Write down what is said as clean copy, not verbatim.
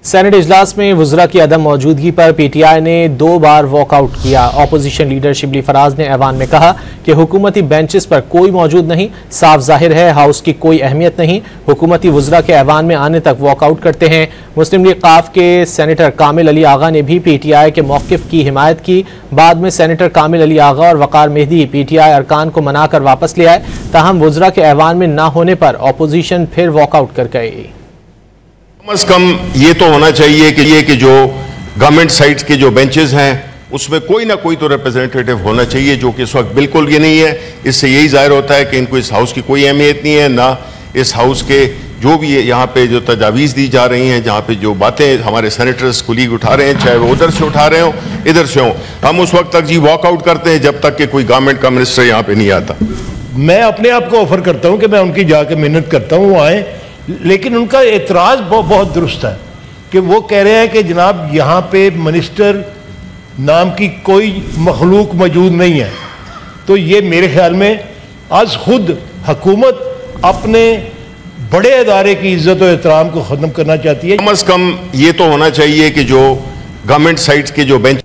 Senate इजलास में वुज़रा की अदम मौजूदगी पर पीटीआई ने 2 बार वॉकआउट किया। अपोजिशन लीडर शिबली फराज ने ऐवान में कहा कि हुकूमती बेंचेस पर कोई मौजूद नहीं, साफ जाहिर है हाउस की कोई अहमियत नहीं, हुकूमती वुज़रा के ऐवान में आने तक वॉकआउट करते हैं। मुस्लिम लीग काफ के सेनेटर कामिल अली आगा ने भी पीटीआई के मौक़िफ़ की हिमायत की। बाद में सेनेटर कामिल अली आगा और वक़ार मेहदी पीटीआई अरकान को मनाकर वापस ले आए। ताहम वुज़रा के ऐवान में न होने पर अपोजिशन फिर वॉकआउट कर गई। कम अज कम ये तो होना चाहिए कि जो गवर्नमेंट साइट्स के जो बेंचेस हैं उसमें कोई ना कोई तो रिप्रेजेंटेटिव होना चाहिए, जो कि इस वक्त बिल्कुल ये नहीं है। इससे यही जाहिर होता है कि इनको इस हाउस की कोई अहमियत नहीं है, ना इस हाउस के जो भी यहाँ पे जो तजावीज़ दी जा रही हैं, जहाँ पे जो बातें हमारे सेनेटर्स कुलीग उठा रहे हैं, चाहे वो उधर से उठा रहे हो इधर से हो, हम उस वक्त तक जी वॉकआउट करते हैं जब तक कि कोई गवर्नमेंट का मिनिस्टर यहाँ पे नहीं आता। मैं अपने आप को ऑफर करता हूँ कि मैं उनकी जाके मिन्नत करता हूँ वो आए, लेकिन उनका एतराज़ बहुत दुरुस्त है कि वो कह रहे हैं कि जनाब यहाँ पे मिनिस्टर नाम की कोई मखलूक मौजूद नहीं है। तो ये मेरे ख्याल में आज खुद हुकूमत अपने बड़े अदारे की इज्जत और एहतराम को ख़त्म करना चाहती है। कम अज़ कम ये तो होना चाहिए कि जो गवर्नमेंट साइट्स के जो बेंच